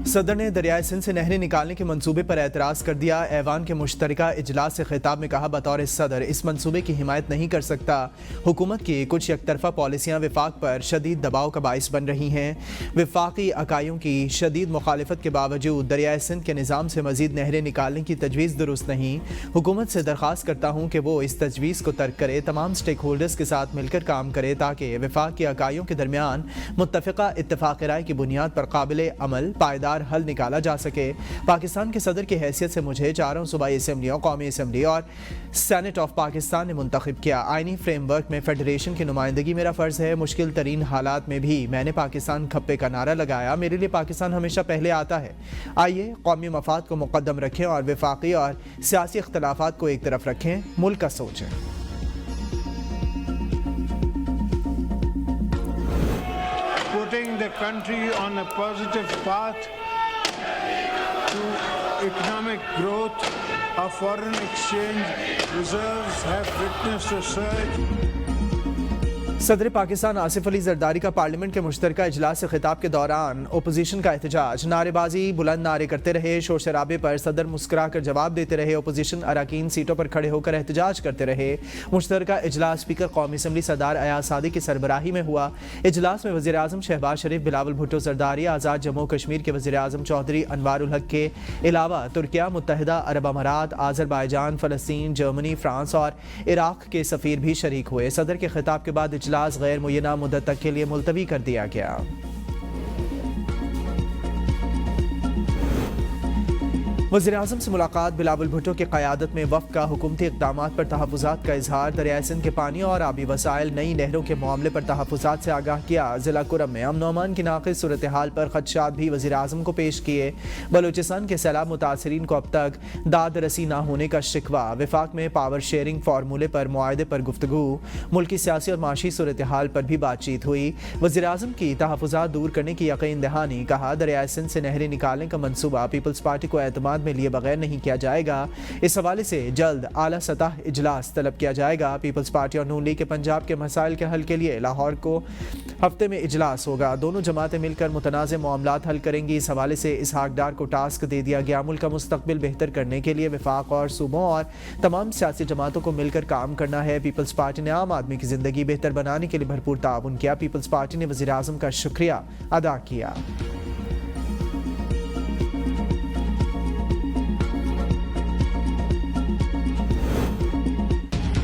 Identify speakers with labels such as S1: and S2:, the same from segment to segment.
S1: सदर ने दरियाए सिंध से नहरें निकालने के मंसूबे पर एतराज़ कर दिया। ऐवान के मुश्तरका इजलास से खिताब में कहा, बतौर सदर इस मंसूबे की हिमायत नहीं कर सकता। हुकूमत की कुछ एकतरफा पॉलिसियाँ वफाक पर शदीद दबाव का बाइस बन रही हैं। वफाकी अकाइयों की शदीद मुखालफत के बावजूद दरियाए सिंध के निज़ाम से मज़ीद नहरें निकालने की तजवीज़ दुरुस्त नहीं। हुकूमत से दरख्वास्त करता हूँ कि वो इस तजवीज़ को तर्क करे, तमाम स्टेक होल्डर्स के साथ मिलकर काम करे ताकि वफाक के अकाइयों के दरमियान मुत्तफ़िक़ा इत्तफ़ाक़ राय की बुनियाद पर काबिल अमल पायदार हल निकाला जा सके। पाकिस्तान के सदर की हैसियत से मुझे चारों सूबाई असम्बलियों, कौमी असम्बली और सेनेट ऑफ पाकिस्तान ने मुंतखब किया। आइनी फ्रेमवर्क में फेडरेशन की नुमाइंदगी मेरा फ़र्ज़ है। मुश्किल तरीन हालात में भी मैंने पाकिस्तान खप्पे का नारा लगाया। मेरे लिए पाकिस्तान हमेशा पहले आता है। आइए कौमी मफाद को मुक़द्दम रखें और वफाकी और सियासी इख्तलाफात को एक तरफ रखें, मुल्क का सोचें।
S2: Putting the country on a positive path to economic growth, our foreign exchange reserves have witnessed a surge.
S1: सदर पाकिस्तान आसिफ अली जरदारी का पार्लियामेंट के मुश्तरका इजलास से खिताब के दौरान अपोजिशन का एहतजाज। नारेबाजी, बुलंद नारे करते रहे। शोर शराबे पर सदर मुस्कुरा कर जवाब देते रहे। अपोजिशन अरकान सीटों पर खड़े होकर एहतजाज करते रहे। मुश्तरका इजलास स्पीकर कौमी असम्बली सरदार अयाज सादी की सरबराही में हुआ। इजलास में वज़ीर आज़म शहबाज शरीफ, बिलावल भुट्टो जरदारी, आज़ाद जम्मू कश्मीर के वज़ीर आज़म चौधरी अनवारुल हक के अलावा तुर्किया, मुत्तहिदा अरब अमारात, आज़रबाईजान, फ़लस्तीन, जर्मनी, फ्रांस और इराक़ के सफ़ीर भी शरीक हुए। सदर के खिताब के बाद इजलास गैर मुय्यना मुद्दत तक के लिए मुलतवी कर दिया गया। वज़ीर-ए-आज़म से मुलाकात। बिलावल भुट्टो की क़यादत में वफ़द का हुकूमती इक़दामात पर तहफ़्फ़ुज़ात का इजहार। दरियाए सिंध के पानी और आबी वसाइल, नई नहरों के मामले पर तहफ़्फ़ुज़ात से आगाह किया। ज़िला कुरम में अमन अमान की नाक़िस सूरत हाल पर ख़दशात भी वज़ीर-ए-आज़म को पेश किए। बलूचिस्तान के सैलाब मुतासरीन को अब तक दाद रसी न होने का शिकवा। वफाक में पावर शेयरिंग फार्मूले पर मुआहदे पर गुफ्तगू। मुल्की सियासी और माशी सूरत हाल पर भी बातचीत हुई। वज़ीर-ए-आज़म की तहफ़्फ़ुज़ात दूर करने की यकीन दहानी। कहा, दरियाए सिंध से नहरें निकालने का मनसूबा पीपल्स पार्टी को एतमाद में लिए बगैर नहीं किया जाएगा। इस हवाले से जल्द आला सतह इजलास तलब किया जाएगा। पीपल्स पार्टी और नून लीग के पंजाब के मसाइल के हल के लिए लाहौर को हफ्ते में इजलास होगा। दोनों जमातें मिलकर मुतनाज़ मामलात हल करेंगी। इस हवाले से इसहाक डार को टास्क दे दिया गया। मुल्क का मुस्तकबिल बेहतर करने के लिए वफाक और सूबों और तमाम सियासी जमातों को मिलकर काम करना है। पीपल्स पार्टी ने आम आदमी की जिंदगी बेहतर बनाने के लिए भरपूर ताउन किया। पीपल्स पार्टी ने वज़ीर आज़म का शुक्रिया अदा किया।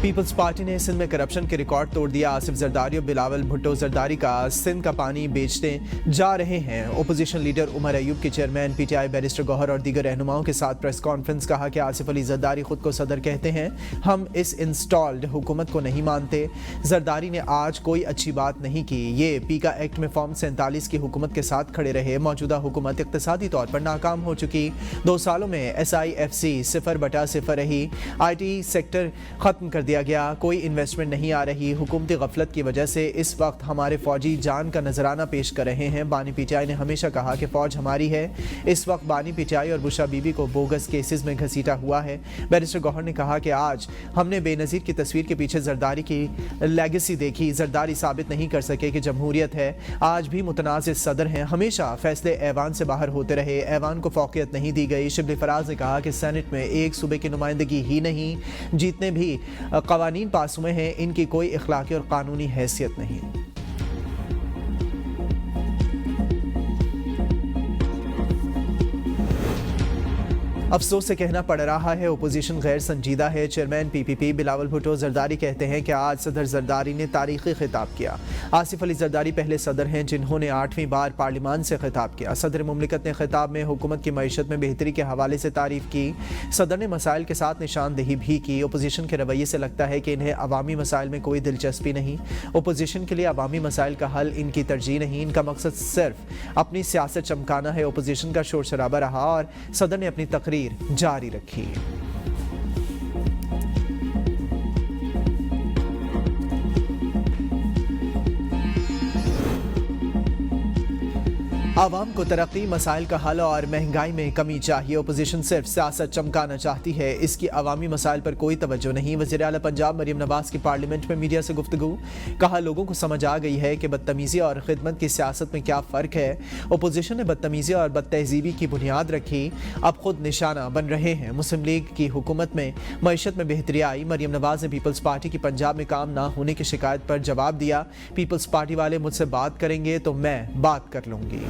S1: पीपल्स पार्टी ने सिंध में करप्शन के रिकॉर्ड तोड़ दिया। आसिफ जरदारी और बिलावल भुट्टो जरदारी का सिंध का पानी बेचते जा रहे हैं। ओपोजिशन लीडर उमर अयूब के चेयरमैन पीटीआई बैरिस्टर गौहर और दीगर रहनुमाओं के साथ प्रेस कॉन्फ्रेंस। कहा कि आसिफ अली जरदारी खुद को सदर कहते हैं। हम इस इंस्टॉल्ड हुकूमत को नहीं मानते। जरदारी ने आज कोई अच्छी बात नहीं की। ये पीका एक्ट में फॉर्म 47 की हुकूमत के साथ खड़े रहे। मौजूदा हुकूमत इक्तिसादी तौर पर नाकाम हो चुकी। 2 सालों में SIFC 0/0 रही। IT सेक्टर खत्म कर दिया गया। कोई इन्वेस्टमेंट नहीं आ रही। हुकूमती गफलत की वजह से इस वक्त हमारे फौजी जान का नजराना पेश कर रहे हैं। बानी पीटीआई ने हमेशा कहा कि फौज हमारी है। इस वक्त बानी पीटीआई और बुशरा बीबी को बोगस केसेस में घसीटा हुआ है। बैरिस्टर गौहर ने कहा कि आज हमने बेनज़ीर की तस्वीर के पीछे जरदारी की लेगेसी देखी। जरदारी साबित नहीं कर सके कि जमहूरियत है। आज भी मुतनाज़िर सदर हैं। हमेशा फैसले ऐवान से बाहर होते रहे। ऐवान को फौकियत नहीं दी गई। शिबली फराज ने कहा कि सेनेट में एक सूबे की नुमाइंदगी ही नहीं, जितने भी कवानीन पास हुए हैं इनकी कोई इखलाकी और कानूनी हैसियत नहीं। अफसोस से कहना पड़ रहा है, ओपोजिशन गैर संजीदा है। चेयरमैन PPP बिलावल भुट्टो जरदारी कहते हैं कि आज सदर जरदारी ने तारीखी खिताब किया। आसिफ अली जरदारी पहले सदर हैं जिन्होंने 8वीं बार पार्लियामान से खिताब किया। सदर मुमलिकत ने खिताब में हुकूमत की मईशत में बेहतरी के हवाले से तारीफ की। सदर ने मसाइल के साथ निशानदेही भी की। ओपोजिशन के रवैये से लगता है कि इन्हें अवामी मसाइल में कोई दिलचस्पी नहीं। ओपोजिशन के लिए अवामी मसाइल का हल इनकी तरजीह नहीं। इनका मकसद सिर्फ अपनी सियासत चमकाना है। ओपोजिशन का शोर शराबा रहा और सदर ने अपनी तकरीर जारी रखी। عوام کو ترقی، مسائل کا حل اور مہنگائی میں کمی چاہیے۔ اپوزیشن صرف سیاست چمکانا چاہتی ہے، اس کی عوامی مسائل پر کوئی توجہ نہیں۔ وزیر اعلیٰ پنجاب مریم نواز کی پارلیمنٹ میں میڈیا سے گفتگو، کہا لوگوں کو سمجھ آ گئی ہے کہ بدتمیزی اور خدمت کی سیاست میں کیا فرق ہے۔ اپوزیشن نے بدتمیزی اور بد تہذیبی کی بنیاد رکھی، اب خود نشانہ بن رہے ہیں۔ مسلم لیگ کی حکومت میں معیشت میں بہتری آئی۔ مریم نواز نے پیپلز پارٹی کی پنجاب میں کام نہ ہونے کی شکایت پر جواب دیا، پیپلز پارٹی والے مجھ سے بات کریں گے تو میں بات کر لوں گی۔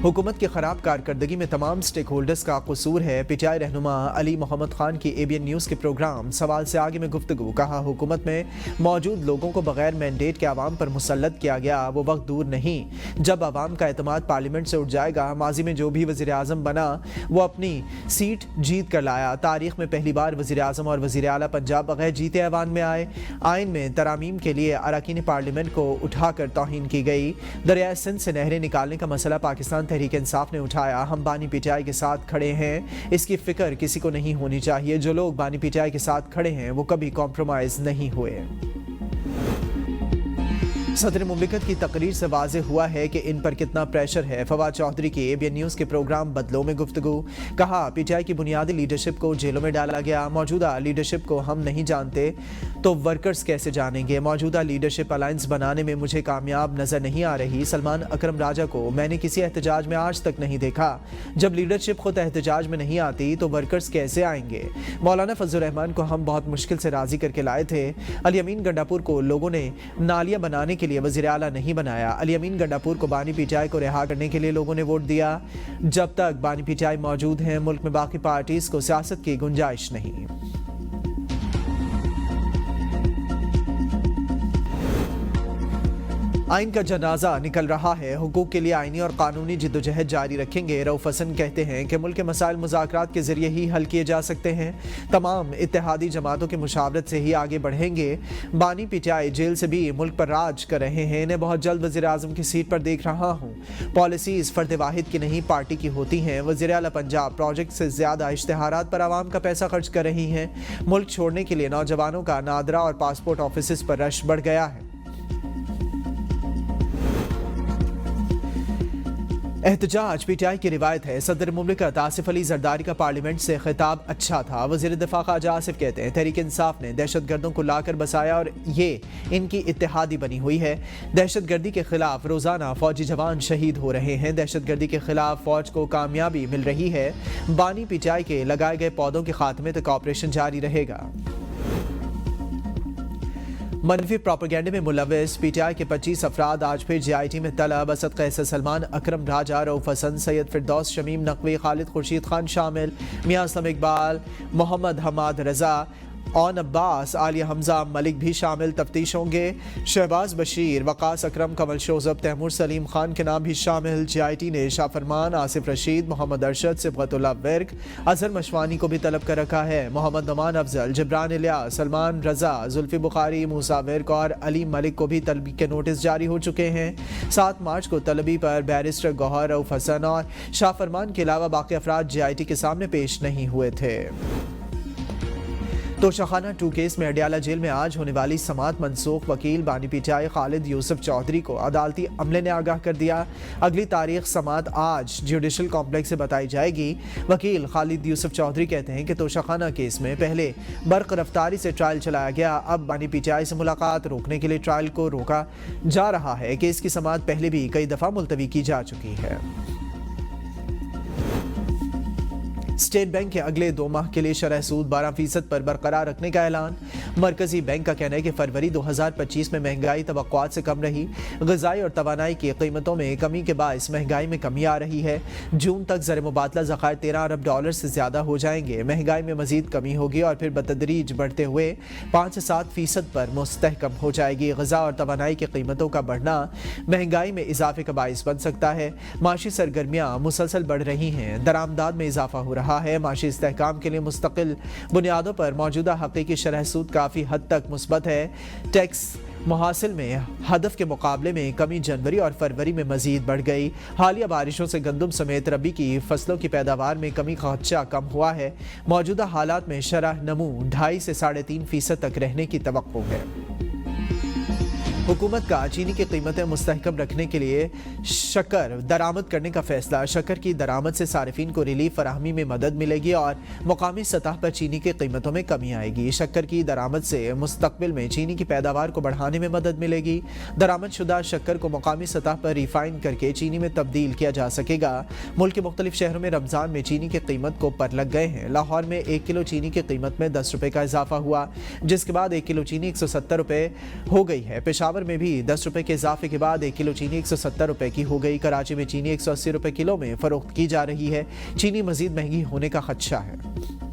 S1: حکومت کی خراب کارکردگی میں تمام سٹیک ہولڈرز کا قصور ہے۔ پی ٹی آئی رہنما علی محمد خان کی اے بی این نیوز کے پروگرام سوال سے آگے میں گفتگو، کہا حکومت میں موجود لوگوں کو بغیر مینڈیٹ کے عوام پر مسلط کیا گیا، وہ وقت دور نہیں جب عوام کا اعتماد پارلیمنٹ سے اٹھ جائے گا۔ ماضی میں جو بھی وزیر اعظم بنا وہ اپنی سیٹ جیت کر لایا۔ تاریخ میں پہلی بار وزیر اعظم اور وزیر اعلیٰ پنجاب بغیر جیتے ایوان میں آئے۔ آئین میں ترامیم کے لیے اراکین پارلیمنٹ کو اٹھا کر توہین کی گئی۔ دریائے سندھ سے نہریں نکالنے کا مسئلہ پاکستان تحریک انصاف نے اٹھایا، ہم بانی پی ٹی آئی کے ساتھ کھڑے ہیں، اس کی فکر کسی کو نہیں ہونی چاہیے۔ جو لوگ بانی پی ٹی آئی کے ساتھ کھڑے ہیں وہ کبھی کمپرومائز نہیں ہوئے۔ صدر مملکت کی تقریر سے واضح ہوا ہے کہ ان پر کتنا پریشر ہے۔ فواد چودھری کی اے بی این نیوز کے پروگرام بدلوں میں گفتگو، کہا پی ٹی آئی کی بنیادی لیڈرشپ کو جیلوں میں ڈالا گیا، موجودہ لیڈرشپ کو ہم نہیں جانتے تو ورکرز کیسے جانیں گے؟ موجودہ لیڈرشپ الائنس بنانے میں مجھے کامیاب نظر نہیں آ رہی۔ سلمان اکرم راجہ کو میں نے کسی احتجاج میں آج تک نہیں دیکھا۔ جب لیڈرشپ خود احتجاج میں نہیں آتی تو ورکرز کیسے آئیں گے؟ مولانا فضل الرحمان کو ہم بہت مشکل سے راضی کر کے لائے تھے۔ علی امین گنڈاپور کو لوگوں نے نالیاں بنانے کے لیے وزیر اعلیٰ نہیں بنایا۔ علی امین گنڈاپور کو بانی پی ٹی آئی کو رہا کرنے کے لیے لوگوں نے ووٹ دیا۔ جب تک بانی پی ٹی آئی موجود ہیں ملک میں باقی پارٹیز کو سیاست کی گنجائش نہیں۔ آئین کا جنازہ نکل رہا ہے، حقوق کے لیے آئینی اور قانونی جدوجہد جاری رکھیں گے۔ رؤف حسن کہتے ہیں کہ ملک کے مسائل مذاکرات کے ذریعے ہی حل کیے جا سکتے ہیں، تمام اتحادی جماعتوں کی مشاورت سے ہی آگے بڑھیں گے۔ بانی پی ٹی آئی جیل سے بھی ملک پر راج کر رہے ہیں، انہیں بہت جلد وزیر اعظم کی سیٹ پر دیکھ رہا ہوں۔ پالیسیز فرد واحد کی نہیں پارٹی کی ہوتی ہیں۔ وزیر اعلیٰ پنجاب پروجیکٹ سے زیادہ اشتہارات پر عوام کا پیسہ خرچ کر رہی ہیں۔ ملک چھوڑنے کے لیے نوجوانوں کا نادرا اور پاسپورٹ آفیسز پر رش بڑھ گیا ہے۔ احتجاج پی ٹی آئی کی روایت ہے۔ صدر مملکت آصف علی زرداری کا پارلیمنٹ سے خطاب اچھا تھا۔ وزیر دفاع خواجہ آصف کہتے ہیں تحریک انصاف نے دہشت گردوں کو لا کر بسایا اور یہ ان کی اتحادی بنی ہوئی ہے۔ دہشت گردی کے خلاف روزانہ فوجی جوان شہید ہو رہے ہیں، دہشت گردی کے خلاف فوج کو کامیابی مل رہی ہے۔ بانی پی ٹی آئی کے لگائے گئے پودوں کے خاتمے تک آپریشن جاری رہے گا۔ منفی پروپیگنڈے میں ملوث پی ٹی آئی کے 25 افراد آج پھر جے آئی ٹی میں طلب۔ اسد قیصر، سلمان اکرم راجہ، رؤف حسن، سید فردوس، شمیم نقوی، خالد خورشید خان شامل، میاں اسلم اقبال، محمد حماد رضا، اون عباس، عالیہ حمزہ ملک بھی شامل۔ تفتیش ہوں گے شہباز بشیر، وقاص اکرم، کمل شوذب، تیمور سلیم خان کے نام بھی شامل۔ جے آئی ٹی نے شاہ فرمان، آصف رشید، محمد ارشد، صبغت اللہ ورک، اظہر مشوانی کو بھی طلب کر رکھا ہے۔ محمد نعمان افضل، جبران الیاس، سلمان رضا، زلفی بخاری، موسیٰ ورک اور علی ملک کو بھی طلبی کے نوٹس جاری ہو چکے ہیں۔ 7 مارچ کو طلبی پر بیرسٹر گوہر، رؤف حسن اور شاہ فرمان کے علاوہ باقی افراد جے آئی ٹی کے سامنے پیش نہیں ہوئے تھے۔ توشاخانہ 2 کیس میں اڈیالہ جیل میں آج ہونے والی سماعت منسوخ، وکیل بانی پی ٹی آئی خالد یوسف چودھری کو عدالتی عملے نے آگاہ کر دیا۔ اگلی تاریخ سماعت آج جوڈیشل کمپلیکس سے بتائی جائے گی۔ وکیل خالد یوسف چودھری کہتے ہیں کہ توشاخانہ کیس میں پہلے برق رفتاری سے ٹرائل چلایا گیا، اب بانی پی ٹی آئی سے ملاقات روکنے کے لیے ٹرائل کو روکا جا رہا ہے۔ کیس کی سماعت پہلے بھی کئی دفعہ ملتوی کی جا چکی ہے۔ اسٹیٹ بینک کے اگلے 2 ماہ کے لیے شرح سود 12% پر برقرار رکھنے کا اعلان۔ مرکزی بینک کا کہنا ہے کہ فروری 2025 میں مہنگائی توقعات سے کم رہی، غذائی اور توانائی کی قیمتوں میں کمی کے باعث مہنگائی میں کمی آ رہی ہے۔ جون تک زر مبادلہ ذخائر 13 ارب ڈالر سے زیادہ ہو جائیں گے، مہنگائی میں مزید کمی ہوگی اور پھر بتدریج بڑھتے ہوئے 5 سے 7% پر مستحکم ہو جائے گی۔ غذا اور توانائی کی قیمتوں کا بڑھنا مہنگائی میں اضافے کا باعث بن سکتا ہے۔ معاشی سرگرمیاں مسلسل بڑھ رہی ہیں، درآمدات میں اضافہ ہو رہا ہے۔ معاشی استحکام کے لیے مستقل بنیادوں پر موجودہ حقیقی شرح سود کافی حد تک مثبت ہے۔ ٹیکس محاصل میں ہدف کے مقابلے میں کمی جنوری اور فروری میں مزید بڑھ گئی۔ حالیہ بارشوں سے گندم سمیت ربی کی فصلوں کی پیداوار میں کمی کا خدشہ کم ہوا ہے۔ موجودہ حالات میں شرح نمو 2.5 سے 3.5% تک رہنے کی توقع ہے۔ हुकूमत का चीनी की कीमतें मुस्तहकम रखने के लिए शक्कर दरामद करने का फैसला। शक्कर की दरामद से सारिफीन को रिलीफ फराहमी में मदद मिलेगी और मुकामी सतह पर चीनी की कीमतों में कमी आएगी। शक्कर की दरामद से मुस्तकबिल में चीनी की पैदावार को बढ़ाने में मदद मिलेगी। दरामद शुदा शक्कर को मुकामी सतह पर रिफाइन करके चीनी में तब्दील किया जा सकेगा। मुल्क के मुख्तलिफ शहरों में रमज़ान में चीनी की कीमत को पर लग गए हैं। लाहौर में 1 किलो चीनी की कीमत में 10 रुपये का इजाफा हुआ, जिसके बाद 1 किलो चीनी 170 रुपये हो गई है। पेशावर में भी 10 रुपये के इजाफे के बाद 1 किलो चीनी 170 रुपये की हो गई। कराची में चीनी 180 रुपये किलो में फरोख्त की जा रही है। चीनी मजीद महंगी होने का खदशा है।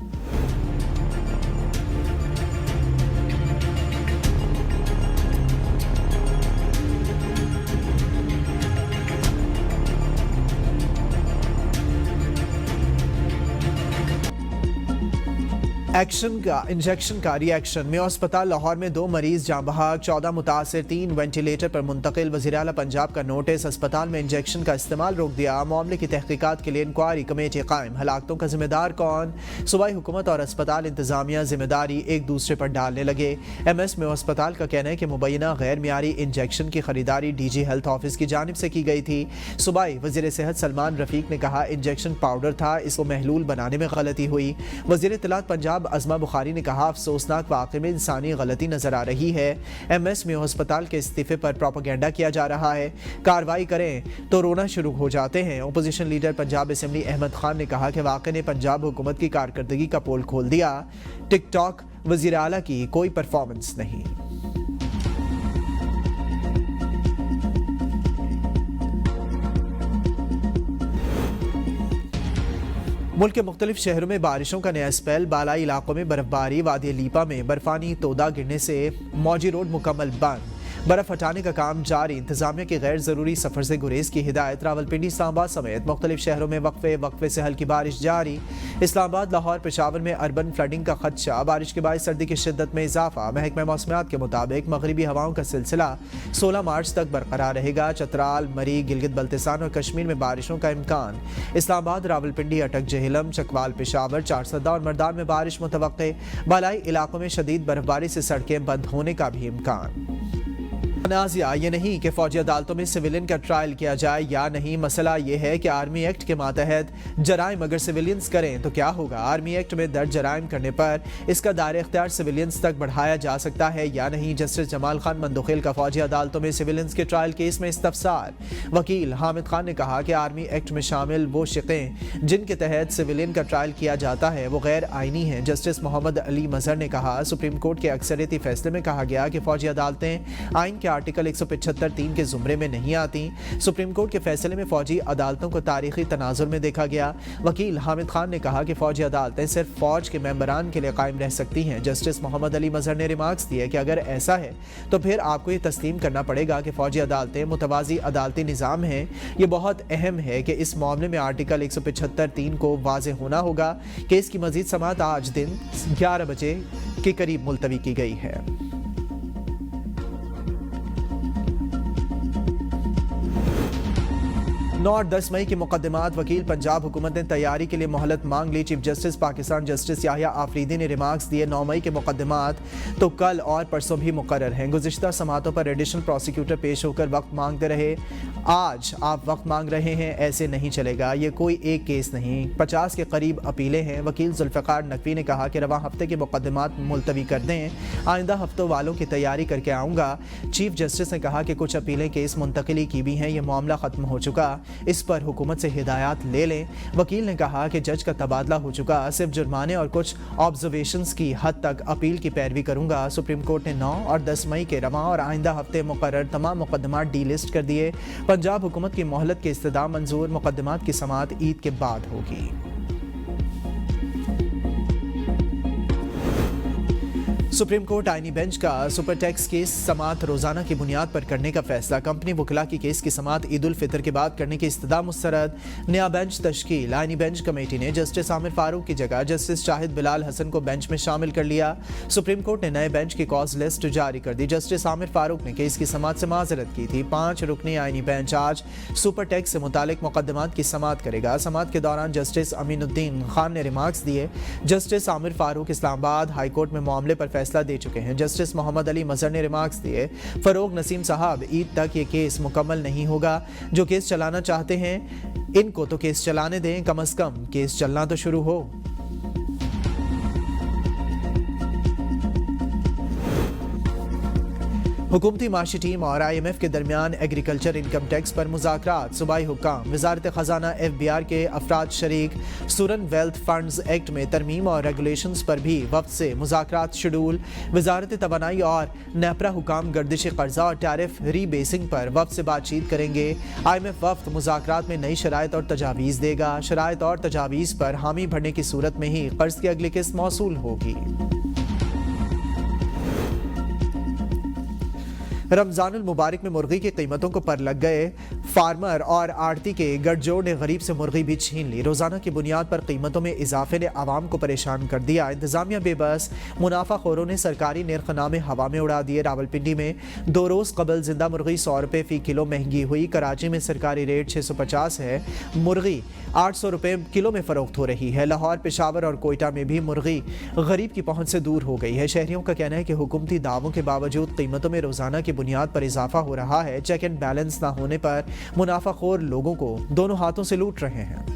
S1: इंजेक्शन का रिएक्शन में अस्पताल लाहौर में 2 मरीज जाँ बहक, 14 मुतासिर, 3 वेंटिलेटर पर मुंतकिल। वज़ीर-ए-आला पंजाब का नोटिस, अस्पताल में इंजेक्शन का इस्तेमाल रोक दिया। मामले की तहकीकात के लिए इंक्वायरी कमेटी कायम। हलाकतों का जिम्मेदार कौन? सूबाई हुकूमत और अस्पताल इंतजामिया जिम्मेदारी एक दूसरे पर डालने लगे। MS में अस्पताल का कहना है कि मुबैना गैर मियारी इंजेक्शन की खरीदारी DG हेल्थ ऑफिस की जानिब से की गई थी। सूबाई वज़ीर सेहत सलमान रफीक ने कहा इंजेक्शन पाउडर था, इसको महलूल बनाने में गलती हुई। वज़ीर इत्तलात पंजाब अज़मा बुखारी ने कहा अफसोसनाक वाक़े में इंसानी गलती नजर आ रही है। MS में अस्पताल के इस्तीफे पर प्रोपेगेंडा किया जा रहा है। कार्रवाई करें तो रोना शुरू हो जाते हैं। Opposition leader Punjab assembly Ahmad Khan ने कहा कि वाक़े ने पंजाब हुकूमत की कारकर्दगी का पोल खोल दिया। टिकटॉक वज़ीर आला की कोई परफॉर्मेंस नहीं। मुल्क के मुख्तलिफ शहरों में बारिशों का नया स्पेल। बालाई इलाकों में बर्फबारी। वादी लीपा में बर्फानी तोदा गिरने से मौजी रोड मुकम्मल बंद। बर्फ हटाने का काम जारी। इंतजामिया की गैर ज़रूरी सफ़र से गुरेज की हिदायत। रावलपिंडी इस्लामाबाद समेत मुख्तलिफ शहरों में वक्फे से हल्की बारिश जारी। इस्लामाबाद लाहौर पेशावर में अर्बन फ्लडिंग का खदशा। बारिश के बाद सर्दी की शिद्दत में इजाफा। महकमा मौसमियात के मुताबिक मगरबी हवाओं का सिलसिला 16 मार्च तक बरकरार रहेगा। चतराल, मरी, गिलगित बल्तिस्तान और कश्मीर में बारिशों का इम्कान। इस्लामाबाद, रावलपिंडी, अटक, जहेलम, चकवाल, पेशावर, चारसदा और मर्दान में बारिश मुतवक्के। बालाई इलाकों में शदीद बर्फबारी से सड़कें बंद होने का भी इम्कान। तनाज़ा ये नहीं कि फौजी अदालतों में सिविलियन का ट्रायल किया जाए या नहीं, मसला ये है कि आर्मी एक्ट के मातहत जराइम अगर सिविलियंस करें तो क्या होगा। आर्मी एक्ट में दर्ज जराइम करने पर इसका दायरा इख्तियार सिविलियंस तक बढ़ाया जा सकता है या नहीं। जस्टिस जमाल खान मंदोखिल का फौजी अदालतों में सिविलियंस के ट्रायल केस में इस्तफसार। वकील हामिद खान ने कहा कि आर्मी एक्ट में शामिल वो शिकें जिनके तहत सिविलियन का ट्रायल किया जाता है वो गैर आइनी हैं। जस्टिस मोहम्मद अली मजहर ने कहा सुप्रीम कोर्ट के अक्सरियती फैसले में कहा गया कि फौजी अदालतें आइन के आर्टिकल 175(3) के जुमरे में नहीं आती। सुप्रीम कोर्ट के फैसले में फौजी अदालतों को तारीखी तनाजुर में देखा गया। वकील हामिद खान ने कहा कि फौजी अदालतें सिर्फ फौज के मेंबरान के लिए कायम रह सकती हैं। जस्टिस मोहम्मद अली मजहर ने रिमार्क्स दिए कि अगर ऐसा है तो फिर आपको ये तस्लीम करना पड़ेगा कि फौजी अदालतें मुतवाज़ी अदालती निज़ाम हैं। ये बहुत अहम है कि इस मामले में आर्टिकल 175(3) को वाज़ेह होना होगा। केस की मज़ीद समाअत आज दिन 11 बजे के करीब मुलतवी की गई है। 9 और 10 मई की मुकदमात। वकील पंजाब हुकूमत ने तैयारी के लिए मोहलत मांग ली। Chief justice Pakistan justice Yahya Afridi ने रिमार्क्स दिए 9 मई के मुकदमात तो कल और परसों भी मुकर्रर हैं। गुज़िश्ता समातों पर एडिशनल प्रोसिक्यूटर पेश होकर वक्त मांगते रहे। आज आप वक्त मांग रहे हैं, ऐसे नहीं चलेगा। ये कोई एक केस नहीं, 50 के करीब अपीलें हैं। वकील जुल्फ़िकार नकवी ने कहा कि रवां हफ्ते के मुकदमात मुलतवी कर दें, आइंदा हफ्तों वालों की तैयारी करके आऊँगा। चीफ जस्टिस ने कहा कि कुछ अपीलें केस मुंतकिली की भी हैं, ये मामला ख़त्म हो चुका, इस पर हुकूमत से हिदायत ले लें। वकील ने कहा कि जज का तबादला हो चुका, सिर्फ जुर्माने और कुछ ऑब्जर्वेशंस की हद तक अपील की पैरवी करूंगा। सुप्रीम कोर्ट ने 9 और 10 मई के रवां और आइंदा हफ्ते मुकर्रर तमाम मुकदमात डी लिस्ट कर दिए। पंजाब हुकूमत की मोहलत के इस्तदाम मंजूर। मुकदमात की समाअत ईद के बाद होगी। सुप्रीम कोर्ट आईनी बेंच का सुपर टैक्स केस समाअत रोजाना की बुनियाद पर करने का फैसला। कंपनी वकला की केस की समाअत ईद उल फितर के बाद करने की इस्तदा मुस्तरद। नया बेंच तश्कील। आईनी बेंच कमेटी ने जस्टिस आमिर फारूक की जगह जस्टिस शाहिद बिलाल हसन को बेंच में शामिल कर लिया। सुप्रीम कोर्ट ने नए बेंच की कॉज लिस्ट जारी कर दी। जस्टिस आमिर फारूक ने केस की समाअत से माजरत की थी। 5 रुकनी आईनी बेंच आज सुपर टैक्स से मुतालिक मुकदमात की समाअत करेगा। समाअत के दौरान जस्टिस अमीनुद्दीन खान ने रिमार्क्स दिए। Justice Aamir Farooq Islamabad high court में मामले पर फैसला दे चुके हैं। जस्टिस मोहम्मद अली मजहर ने रिमार्क्स दिए, फरोग नसीम साहब, ईद तक ये केस मुकम्मल नहीं होगा। जो केस चलाना चाहते हैं इनको तो केस चलाने दें, कम से कम केस चलना तो शुरू हो। हुकूमती माशी टीम और IMF के दरमियान एग्रीकल्चर इनकम टैक्स पर मुज़ाकरात। सूबाई हुक्काम, वजारत ख़जाना FBR के अफराद शरीक। सूरन वेल्थ फंड्स एक्ट में तरमीम और रेगुलेशंस पर भी वफ्द से मुज़ाकरात शेड्यूल। वजारत तवानाई और नेपरा हुक्काम गर्दिश कर्जा और टैरिफ रीबेसिंग पर वफ्द से बातचीत करेंगे। IMF वफ्द मुज़ाकरात में नई शराइत और तजावीज़ देगा। शराइत और तजावीज़ पर हामी भरने की सूरत में ही कर्ज की अगली किस्त मौसूल होगी। रमजानुल मुबारक में मुर्गी की कीमतों को पर लग गए। फार्मर और आड़ती के गठजोड़ ने गरीब से मुर्गी भी छीन ली। रोजाना की बुनियाद पर कीमतों में इजाफे ने आवाम को परेशान कर दिया। इंतजामिया बेबस, मुनाफाखोरों ने सरकारी नरखनामे हवा में उड़ा दिए। रावलपिंडी में 2 रोज कबल जिंदा मुर्गी 100 रुपये फी किलो महंगी हुई। कराची में सरकारी रेट 650 है, मुर्गी 800 रुपये किलो में फरोख्त हो रही है। लाहौर, पेशावर और कोयटा में भी मुर्गी गरीब की पहुंच से दूर हो गई है। शहरियों का कहना है कि हुकूमती दावों के बावजूद कीमतों में रोजाना की बुनियाद पर इजाफा हो रहा है। चेक एंड बैलेंस ना होने पर मुनाफाखोर लोगों को दोनों हाथों से लूट रहे हैं।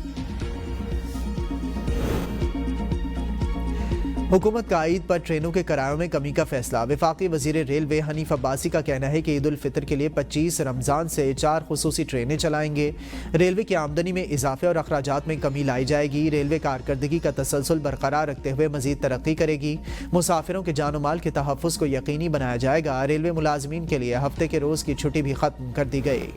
S1: हुकूमत का ईद पर ट्रेनों के किरायों में कमी का फैसला। वफाकी वजीर रेलवे हनीफ अब्बासी का कहना है कि ईद उल फितर के लिए 25 रमजान से 4 खुसूसी ट्रेनें चलाएंगे। रेलवे की आमदनी में इजाफे और अखराजात में कमी लाई जाएगी। रेलवे कारकर्दगी का तसलसल बरकरार रखते हुए मजीद तरक्की करेगी। मुसाफिरों के जान माल के तहफ़्फ़ुज़ को यकीनी बनाया जाएगा। रेलवे मुलाजमीन के लिए हफ्ते के रोज़ की छुट्टी भी खत्म कर दी गई।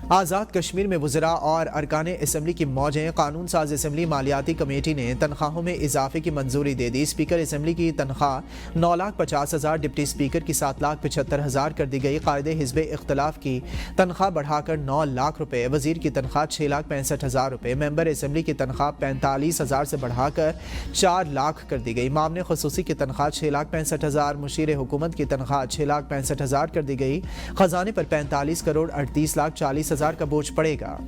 S1: आज़ाद कश्मीर में वज़रा और अरकान असम्बली की मौजें। कानून साज असम्बली मालियाती कमेटी ने तनख्वाहों में इजाफे की मंजूरी दे दी। स्पीकर असम्बली की तनख्वाह 9,50,000, डिप्टी स्पीकर की 7,75,000 कर दी गई। कायदे हिज़्ब इख्तलाफ की तनख्वाह बढ़ाकर 9 लाख रुपये, वज़ीर की तनख्वाह 6,65,000 रुपये, मेंबर असम्बली की तनख्वाह 45,000 से बढ़ाकर 4 लाख कर दी गई। मामले खसूसी की तनख्वाह 6,65,000, मुशीर हुकूमत की तनख्वाह 6,65,000 कर दी गई। खजाने पर 45 करोड़ 38,40,000 का बोझ पड़ेगा।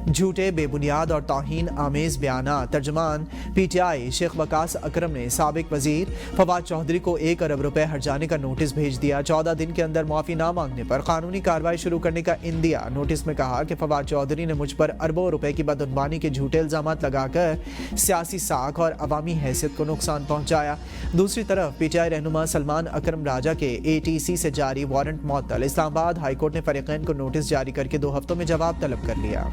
S1: झूठे, बेबुनियाद और तौहीन आमेज बयाना। तर्जमान PTI शेख वकास अकरम ने साबिक वजीर फवाद चौधरी को 1 अरब रुपए हर्जाने का नोटिस भेज दिया। 14 दिन के अंदर माफी ना मांगने पर कानूनी कार्रवाई शुरू करने का इंदिया। नोटिस में कहा कि फवाद चौधरी ने मुझ पर अरबों रुपए की बदअनवानी के झूठे इल्जामात लगाकर सियासी साख और अवामी हैसियत को नुकसान पहुंचाया। दूसरी तरफ PTI रहनुमा सलमान अकरम राजा के ATC से जारी वारंट मुअत्तल। इस्लामाबाद हाईकोर्ट ने फरीकैन को नोटिस जारी करके 2 हफ्तों में जवाब तलब कर लिया।